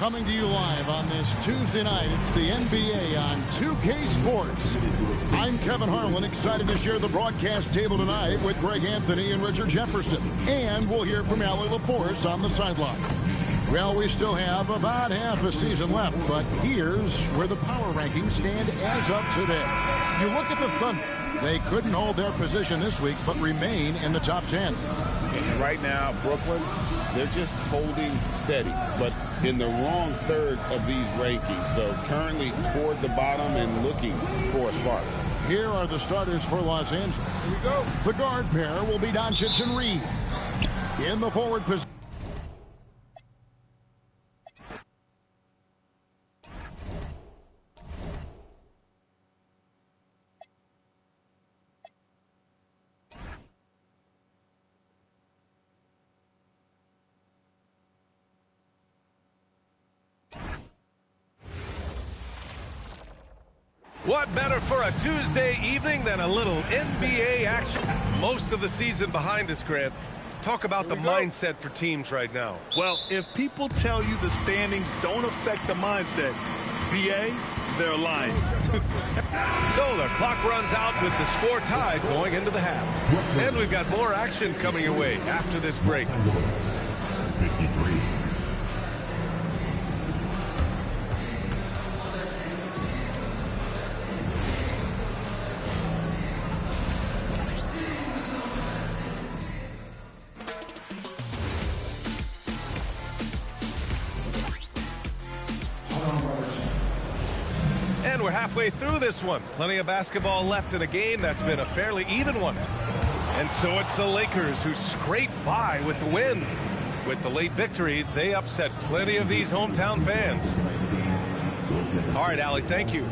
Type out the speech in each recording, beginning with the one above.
Coming to you live on this Tuesday night, it's the NBA on 2K Sports. I'm Kevin Harlan, excited to share the broadcast table tonight with Greg Anthony and Richard Jefferson. And we'll hear from Allie LaForce on the sideline. Well, we still have about half a season left, but here's where the power rankings stand as of today. You look at the Thunder. They couldn't hold their position this week, but remain in the top 10. And right now, Brooklyn, they're just holding steady, but in the wrong third of these rankings. So currently toward the bottom and looking for a spark. Here are the starters for Los Angeles. Here we go. The guard pair will be Doncic and Reed. In the forward position. What better for a Tuesday evening than a little NBA action? Most of the season behind us, Grant. Talk about the mindset for teams right now. Well, if people tell you the standings don't affect the mindset, BA, they're lying. So the clock runs out with the score tied going into the half. And we've got more action coming your way after this break. 53. And we're halfway through this one. Plenty of basketball left in a game that's been a fairly even one. And so it's the Lakers who scrape by with the win. With the late victory, they upset plenty of these hometown fans. All right, Allie, thank you.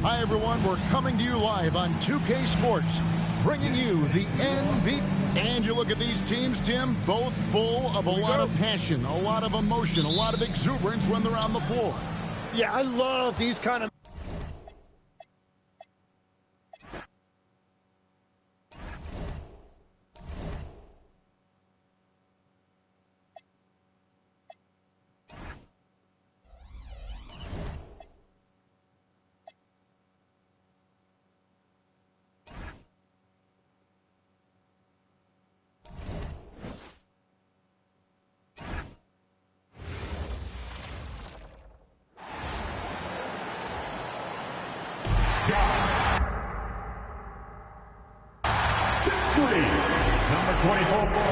Hi, everyone. We're coming to you live on 2K Sports, bringing you the NBA. And you look at these teams, Tim, both full of a lot of passion, a lot of emotion, a lot of exuberance when they're on the floor. Yeah, I love these kind of...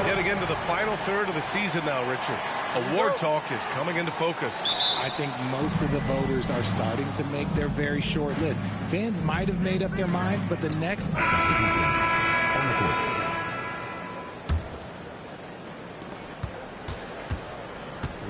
Getting into the final third of the season now, Richard. Award talk is coming into focus. I think most of the voters are starting to make their very short list. Fans might have made up their minds, but the next...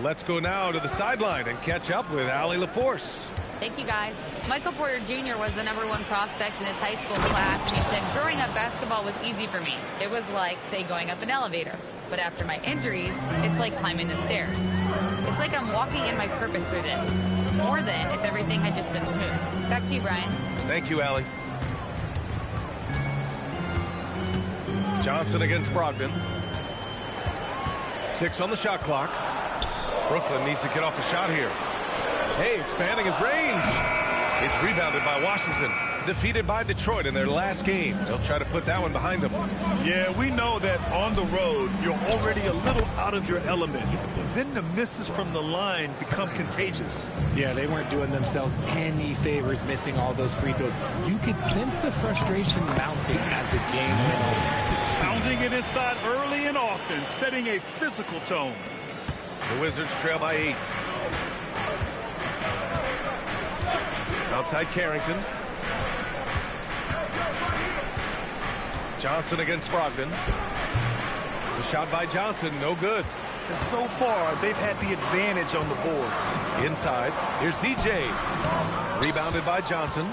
Let's go now to the sideline and catch up with Allie LaForce. Thank you, guys. Michael Porter Jr. was the #1 prospect in his high school class, and he said, growing up, basketball was easy for me. It was like, say, going up an elevator. But after my injuries, it's like climbing the stairs. It's like I'm walking in my purpose through this, more than if everything had just been smooth. Back to you, Brian. Thank you, Allie. Johnson against Brogdon. 6 on the shot clock. Brooklyn needs to get off a shot here. Hey, expanding his range. It's rebounded by Washington. Defeated by Detroit in their last game. They'll try to put that one behind them. Yeah, we know that on the road, you're already a little out of your element. Then the misses from the line become contagious. Yeah, they weren't doing themselves any favors missing all those free throws. You could sense the frustration mounting as the game went on. Pounding it inside early and often, setting a physical tone. The Wizards trail by 8. Outside Carrington. Johnson against Brogdon. The shot by Johnson, no good. And so far, they've had the advantage on the boards. Inside, here's DJ. Rebounded by Johnson.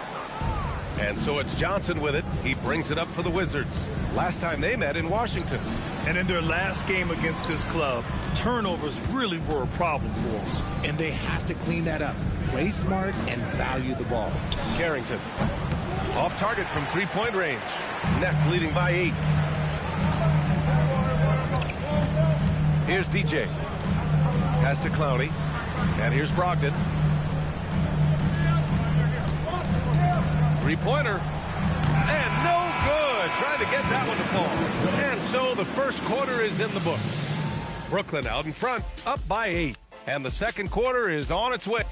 And so it's Johnson with it. He brings it up for the Wizards. Last time they met in Washington. And in their last game against this club, turnovers really were a problem for them. And they have to clean that up. Play smart and value the ball. Carrington. Off target from three-point range. Nets leading by 8. Here's DJ. Pass to Clowney. And here's Brogdon. Three-pointer. And no good. Trying to get that one to fall. And so the first quarter is in the books. Brooklyn out in front, up by 8. And the second quarter is on its way.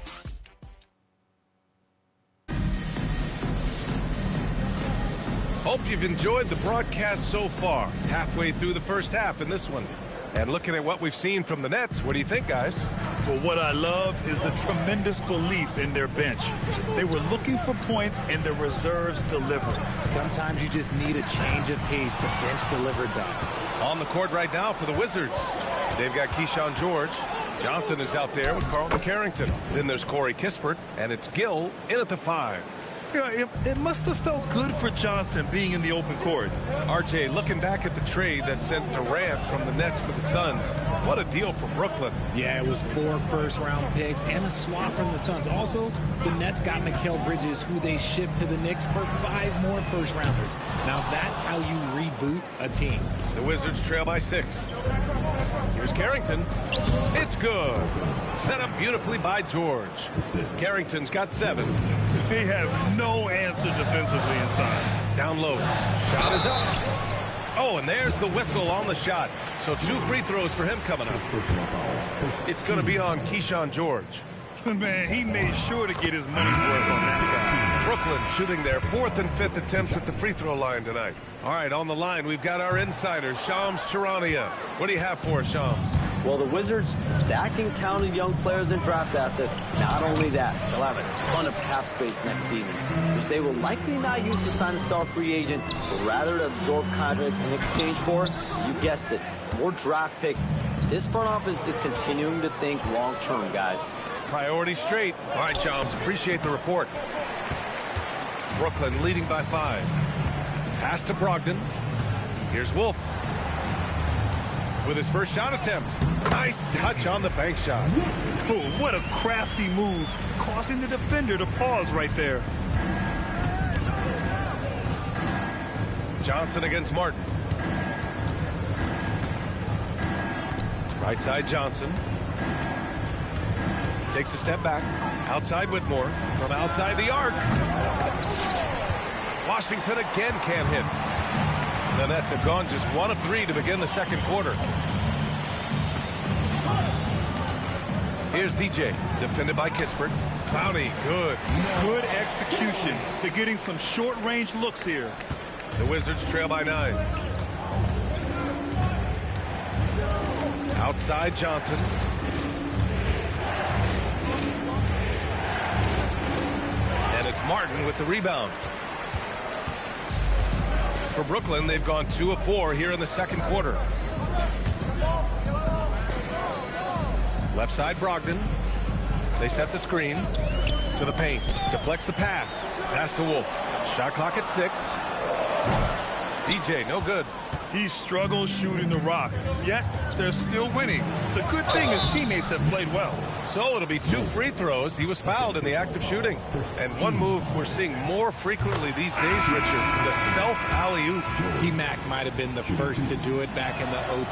Hope you've enjoyed the broadcast so far. Halfway through the first half in this one. And looking at what we've seen from the Nets, what do you think, guys? Well, what I love is the tremendous belief in their bench. They were looking for points, and the reserves delivered. Sometimes you just need a change of pace. The bench delivered that. On the court right now for the Wizards. They've got Keyshawn George. Johnson is out there with Carlton Carrington. Then there's Corey Kispert, and it's Gill in at the 5. Yeah, it must have felt good for Johnson being in the open court. RJ, looking back at the trade that sent Durant from the Nets to the Suns, what a deal for Brooklyn. Yeah, it was 4 first-round picks and a swap from the Suns. Also, the Nets got Mikal Bridges, who they shipped to the Knicks for 5 more first-rounders. Now that's how you reboot a team. The Wizards trail by 6. Here's Carrington. It's good. Set up beautifully by George. Carrington's got 7. They have no answer defensively inside. Down low. Shot is up. Oh, and there's the whistle on the shot. So 2 free throws for him coming up. It's going to be on Keyshawn George. Man, he made sure to get his money's worth on that guy. Brooklyn shooting their 4th and 5th attempts at the free throw line tonight. All right, on the line, we've got our insider, Shams Charania. What do you have for us, Shams? Well, the Wizards stacking talented young players and draft assets. Not only that, they'll have a ton of cap space next season, which they will likely not use to sign a star free agent, but rather to absorb contracts in exchange for, you guessed it, more draft picks. This front office is continuing to think long-term, guys. Priority straight. All right, Shams, appreciate the report. Brooklyn leading by 5. Pass to Brogdon. Here's Wolf with his first shot attempt. Nice touch on the bank shot. Oh, what a crafty move, causing the defender to pause right there. Johnson against Martin. Right side Johnson. Takes a step back. Outside Whitmore. From outside the arc. Washington again can't hit. The Nets have gone just 1 of 3 to begin the second quarter. Here's DJ. Defended by Kispert. Clowney, good. Good execution. They're getting some short-range looks here. The Wizards trail by 9. Outside Johnson. And it's Martin with the rebound. For Brooklyn, they've gone 2 of 4 here in the second quarter. Left side Brogdon. They set the screen to the paint. Deflects the pass. Pass to Wolf. Shot clock at 6. DJ, no good. He struggles shooting the rock, yet they're still winning. It's a good thing his teammates have played well. So it'll be 2 free throws. He was fouled in the act of shooting. And one move we're seeing more frequently these days, Richard, the self alley-oop. T-Mac might have been the first to do it back in the 0-2.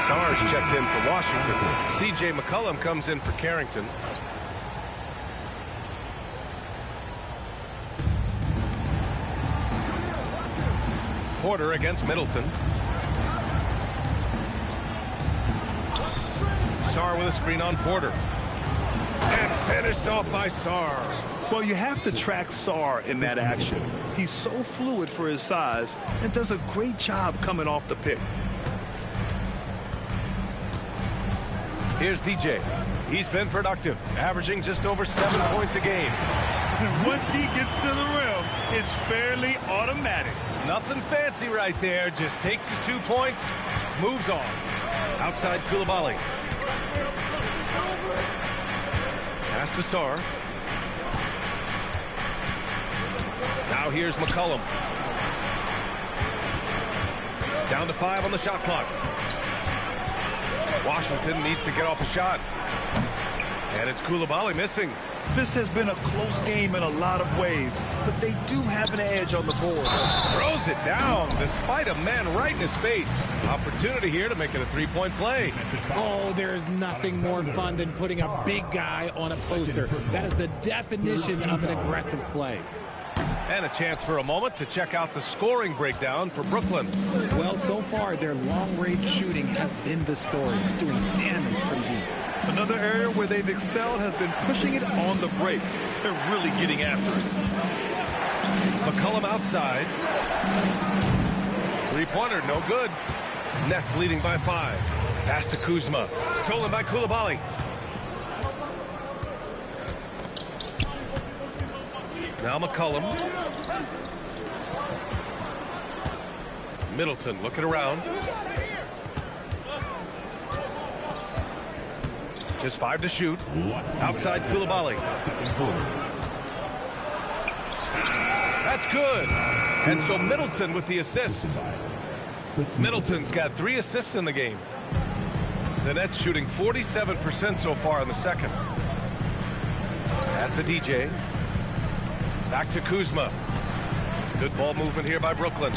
Sars checked in for Washington. C.J. McCollum comes in for Carrington. Porter against Middleton. Sar with a screen on Porter. And finished off by Sar. Well, you have to track Sar in that action. He's so fluid for his size and does a great job coming off the pick. Here's DJ. He's been productive, averaging just over 7 points a game. And once he gets to the rim, it's fairly automatic. Nothing fancy right there. Just takes his 2 points, moves on. Outside Coulibaly. Pass to Sar. Now here's McCollum. Down to 5 on the shot clock. Washington needs to get off a shot. And it's Coulibaly missing. This has been a close game in a lot of ways, but they do have an edge on the board. Throws it down despite a man right in his face. Opportunity here to make it a 3-point play. Oh, there is nothing more fun than putting a big guy on a poster. That is the definition of an aggressive play. And a chance for a moment to check out the scoring breakdown for Brooklyn. Well, so far, their long-range shooting has been the story, doing damage from deep. Another area where they've excelled has been pushing it on the break. They're really getting after it. McCollum outside. 3-pointer, no good. Nets leading by 5. Pass to Kuzma. Stolen by Coulibaly. Now McCollum. Middleton looking around. Just 5 to shoot. Outside Coulibaly. That's good. And so Middleton with the assist. Middleton's got 3 assists in the game. The Nets shooting 47% so far in the second. Pass to DJ. Back to Kuzma. Good ball movement here by Brooklyn.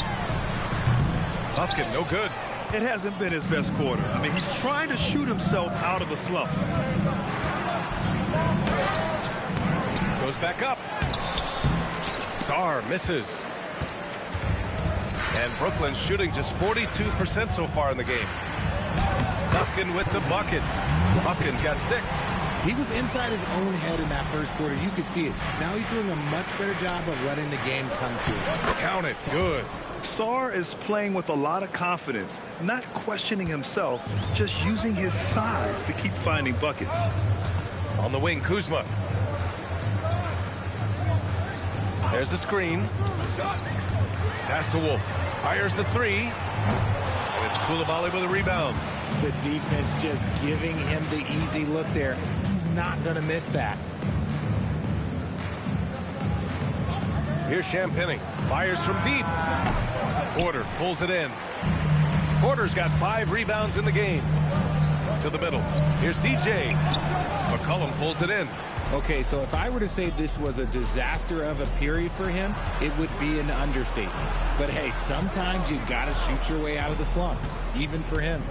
Buffkin, no good. It hasn't been his best quarter. I mean, he's trying to shoot himself out of a slump. Goes back up. Sar misses. And Brooklyn's shooting just 42% so far in the game. Buffkin with the bucket. Buffkin's got 6. He was inside his own head in that first quarter. You could see it. Now he's doing a much better job of letting the game come to him. Count it. Good. Sar is playing with a lot of confidence, not questioning himself, just using his size to keep finding buckets. On the wing, Kuzma. There's the screen. Pass to Wolf. Fires the 3. And it's Coulibaly with a rebound. The defense just giving him the easy look there. He's not going to miss that. Here's Champagny. Fires from deep. Porter pulls it in. Porter's got 5 rebounds in the game. To the middle. Here's DJ. McCollum pulls it in. Okay, so if I were to say this was a disaster of a period for him, it would be an understatement. But hey, sometimes you got to shoot your way out of the slump, even for him.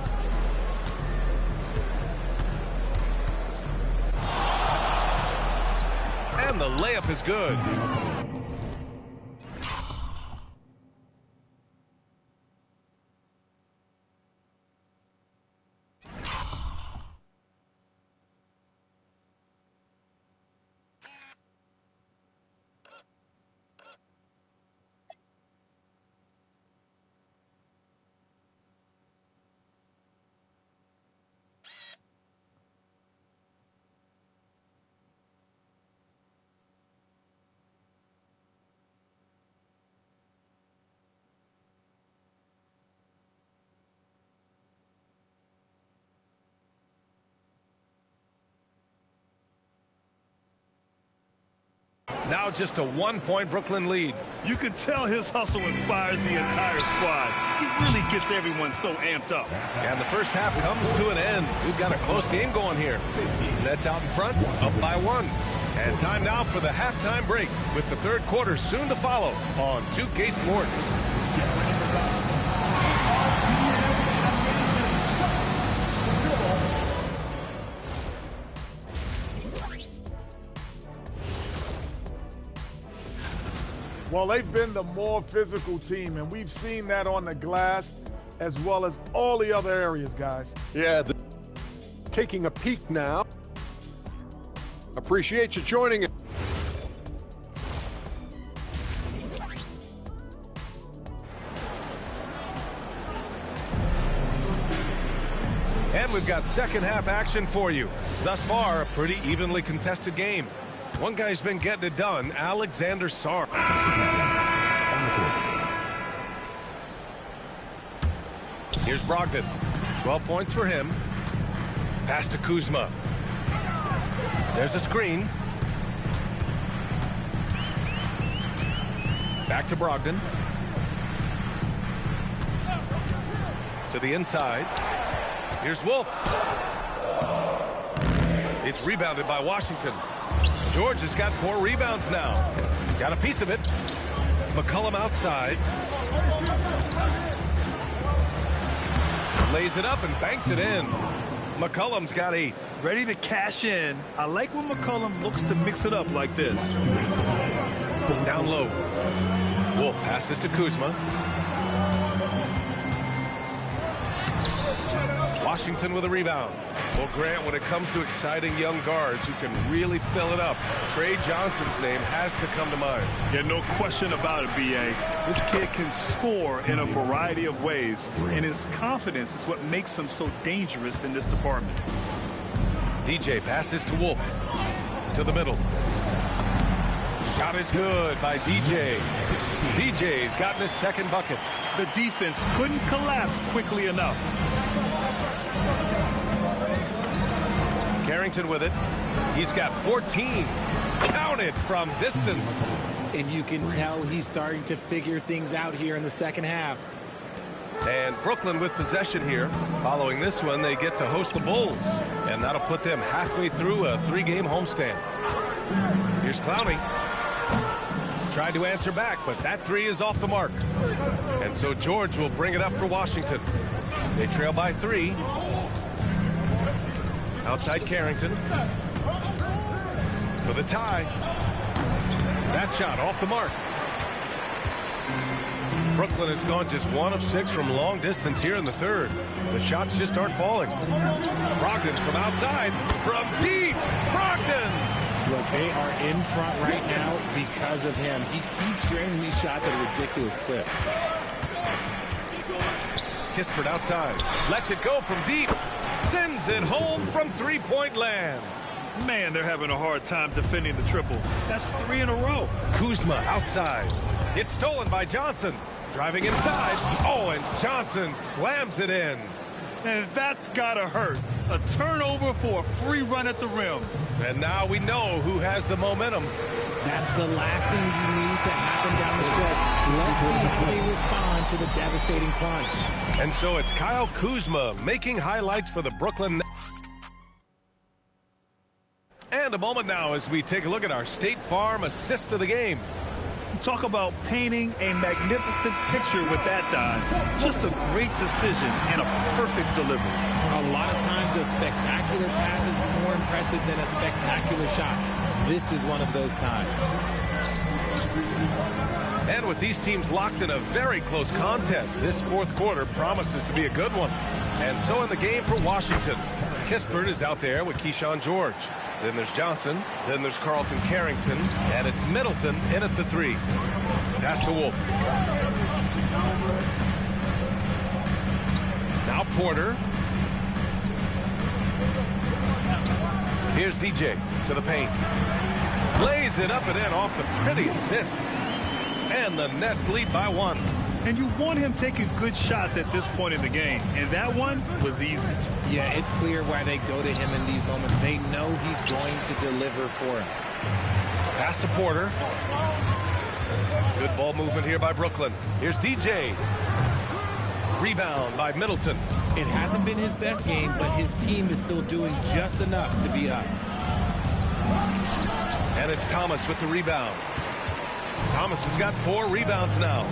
And the layup is good. Now just a 1-point Brooklyn lead. You can tell his hustle inspires the entire squad. He really gets everyone so amped up. And the first half comes to an end. We've got a close game going here. Nets out in front, up by 1. And time now for the halftime break, with the third quarter soon to follow on 2K Sports. Well, they've been the more physical team, and we've seen that on the glass as well as all the other areas, guys. Yeah, taking a peek now. Appreciate you joining us. And we've got second half action for you. Thus far, a pretty evenly contested game. One guy's been getting it done, Alexander Sarr. Here's Brogdon. 12 points for him. Pass to Kuzma. There's a screen. Back to Brogdon. To the inside. Here's Wolf. It's rebounded by Washington. George has got 4 rebounds now. Got a piece of it. McCollum outside. Lays it up and banks it in. McCollum's got 8. Ready to cash in. I like when McCollum looks to mix it up like this. Down low. Wolf passes to Kuzma. Washington with a rebound. Well, Grant, when it comes to exciting young guards who can really fill it up, Trey Johnson's name has to come to mind. Yeah, no question about it, B.A. This kid can score in a variety of ways, and his confidence is what makes him so dangerous in this department. DJ passes to Wolf. To the middle. Shot is good by DJ. DJ's gotten his second bucket. The defense couldn't collapse quickly enough. Carrington with it. He's got 14. Counted from distance. And you can tell he's starting to figure things out here in the second half. And Brooklyn with possession here. Following this one, they get to host the Bulls. And that'll put them halfway through a 3-game homestand. Here's Clowney. Tried to answer back, but that 3 is off the mark. And so George will bring it up for Washington. They trail by 3. Outside Carrington. For the tie. That shot off the mark. Brooklyn has gone just 1 of 6 from long distance here in the third. The shots just aren't falling. Brogdon from outside. From deep. Brogdon. Look, they are in front right now because of him. He keeps draining these shots at a ridiculous clip. Kispert outside. Lets it go from deep. Sends it home from 3-point land. Man, they're having a hard time defending the triple. That's 3 in a row. Kuzma outside. It's stolen by Johnson. Driving inside. Oh, and Johnson slams it in. And that's gotta hurt. A turnover for a free run at the rim. And now we know who has the momentum. That's the last thing you need to happen down the stretch. Let's see how they respond to the devastating plunge. And so it's Kyle Kuzma making highlights for the Brooklyn Nets. And a moment now as we take a look at our State Farm assist of the game. Talk about painting a magnificent picture with that dive. Just a great decision and a perfect delivery. A lot of times a spectacular pass is more impressive than a spectacular shot. This is one of those times. And with these teams locked in a very close contest, this fourth quarter promises to be a good one. And so in the game for Washington, Kispert is out there with Keyshawn George. Then there's Johnson. Then there's Carlton Carrington. And it's Middleton in at the 3. Pass to Wolf. Now Porter. Here's DJ to the paint. Lays it up and in off the pretty assist. And the Nets lead by 1. And you want him taking good shots at this point in the game. And that one was easy. Yeah, it's clear why they go to him in these moments. They know he's going to deliver for him. Pass to Porter. Good ball movement here by Brooklyn. Here's DJ. Rebound by Middleton. It hasn't been his best game, but his team is still doing just enough to be up. And it's Thomas with the rebound. Thomas has got 4 rebounds now.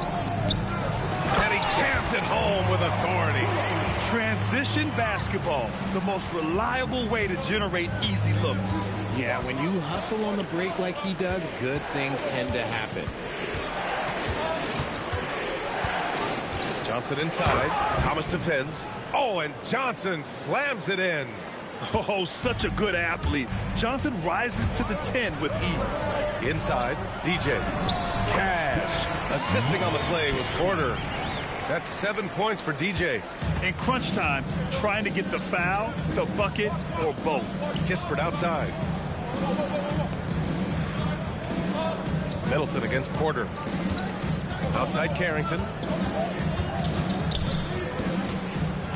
And he jams it home with authority. Transition basketball, the most reliable way to generate easy looks. Yeah, when you hustle on the break like he does, good things tend to happen. Johnson inside. Thomas defends. Oh, and Johnson slams it in. Oh, such a good athlete. Johnson rises to the 10 with ease. Inside, DJ. Cash assisting on the play with Porter. That's 7 points for DJ. In crunch time, trying to get the foul, the bucket, or both. Kispert outside. Middleton against Porter. Outside Carrington.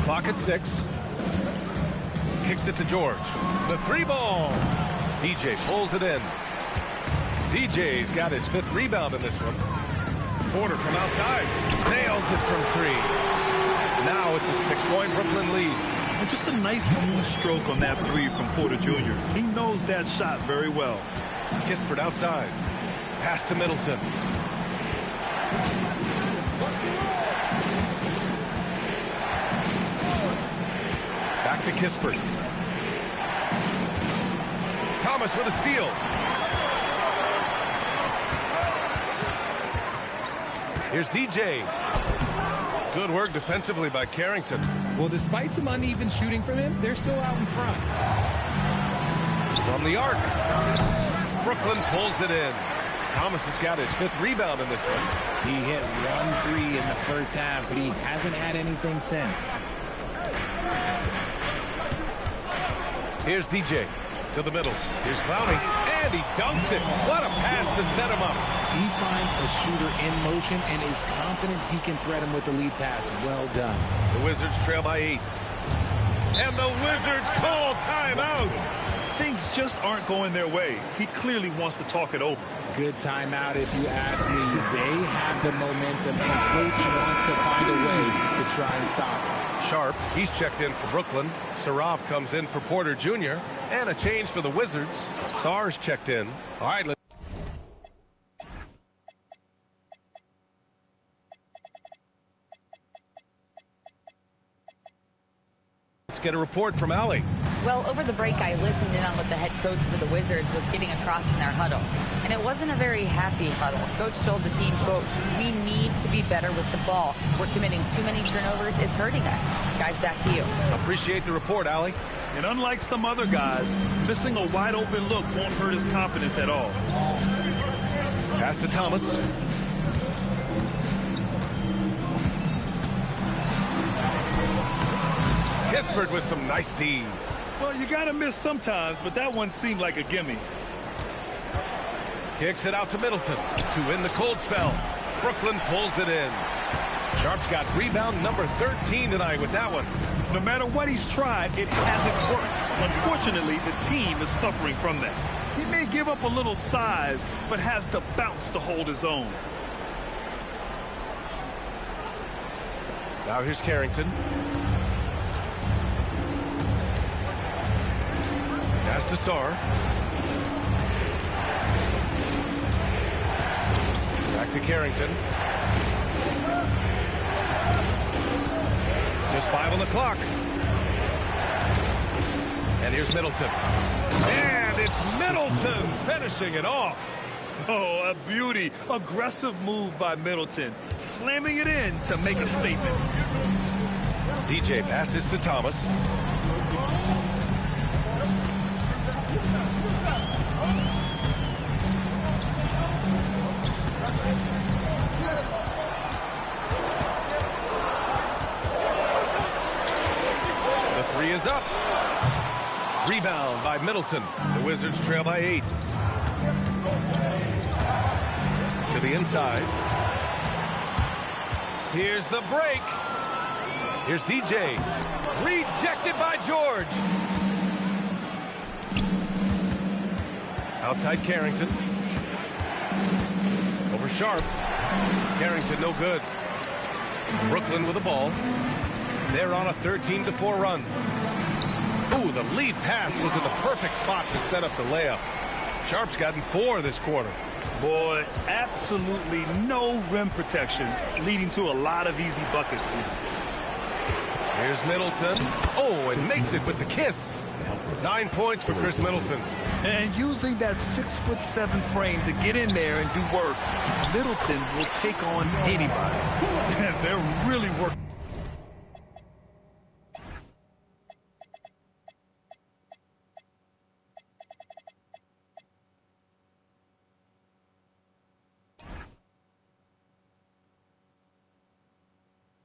Clock at 6. Kicks it to George. The 3-ball. DJ pulls it in. DJ's got his 5th rebound in this one. Porter from outside. Nails it from 3. Now it's a 6-point Brooklyn lead. And just a nice smooth stroke on that 3 from Porter Jr. He knows that shot very well. Kispert outside. Pass to Middleton. Back to Kispert. Thomas with a steal. Here's DJ. Good work defensively by Carrington. Well, despite some uneven shooting from him, they're still out in front. From the arc. Brooklyn pulls it in. Thomas has got his 5th rebound in this one. He hit 1 3 in the first half, but he hasn't had anything since. Here's DJ to the middle. Here's Clowney, and he dunks it. What a pass to set him up. He finds a shooter in motion and is confident he can thread him with the lead pass. Well done. The Wizards trail by 8. And the Wizards call timeout. Things just aren't going their way. He clearly wants to talk it over. Good timeout if you ask me. They have the momentum, and coach wants to find a way to try and stop it. Sharp, he's checked in for Brooklyn. Saraf comes in for Porter Jr. And a change for the Wizards. Sarge checked in. All right, let's get a report from Allie. Well, over the break, I listened in on what the head coach for the Wizards was getting across in their huddle. And it wasn't a very happy huddle. Coach told the team, quote, "We need to be better with the ball. We're committing too many turnovers. It's hurting us." Guys, back to you. Appreciate the report, Allie. And unlike some other guys, missing a wide open look won't hurt his confidence at all. Pass to Thomas. Kispert with some nice D. Well, you got to miss sometimes, but that one seemed like a gimme. Kicks it out to Middleton to win the cold spell. Brooklyn pulls it in. Sharp's got rebound number 13 tonight with that one. No matter what he's tried, it hasn't worked. Unfortunately, the team is suffering from that. He may give up a little size, but has the bounce to hold his own. Now here's Carrington. Pass to Sarr. Back to Carrington. Just 5 on the clock. And here's Middleton. And it's Middleton finishing it off. Oh, a beauty. Aggressive move by Middleton. Slamming it in to make a statement. DJ passes to Thomas. The three is up. Rebound by Middleton. The Wizards trail by 8. To the inside. Here's the break. Here's DJ. Rejected by George. Outside Carrington. Over Sharp. Carrington no good. Brooklyn with the ball. They're on a 13-4 run. Ooh, the lead pass was in the perfect spot to set up the layup. Sharp's gotten 4 this quarter. Boy, absolutely no rim protection, leading to a lot of easy buckets. Here's Middleton. Oh, and makes it with the kiss. 9 points for Chris Middleton. And using that 6'7" frame to get in there and do work, Middleton will take on anybody. They're really working.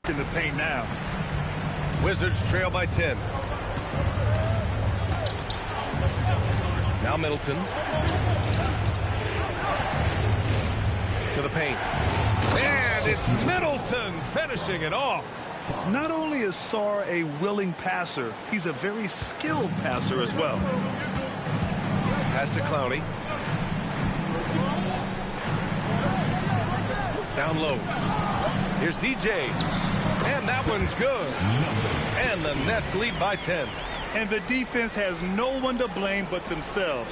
In the paint now. Wizards trail by 10. Now Middleton. To the paint. And it's Middleton finishing it off. Not only is Sarr a willing passer, he's a very skilled passer as well. Pass to Clowney. Down low. Here's DJ. And that one's good. And the Nets lead by 10. And the defense has no one to blame but themselves.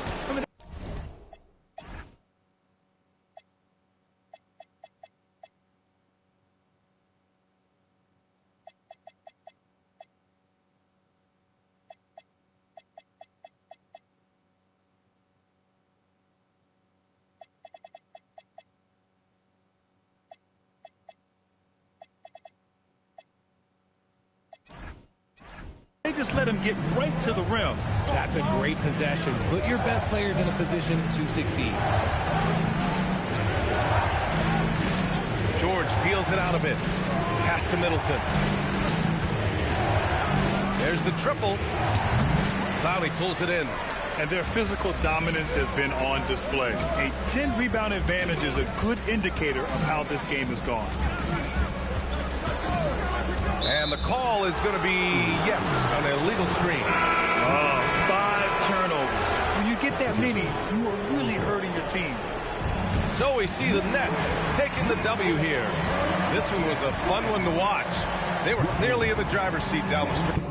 They just let him get right to the rim. That's a great possession. Put your best players in a position to succeed. George feels it out a bit. Pass to Middleton. There's the triple. Clowney pulls it in. And their physical dominance has been on display. A 10-rebound advantage is a good indicator of how this game has gone. And the call is going to be, yes, an illegal screen. 5 turnovers. When you get that many, you are really hurting your team. So we see the Nets taking the W here. This one was a fun one to watch. They were clearly in the driver's seat down the stretch.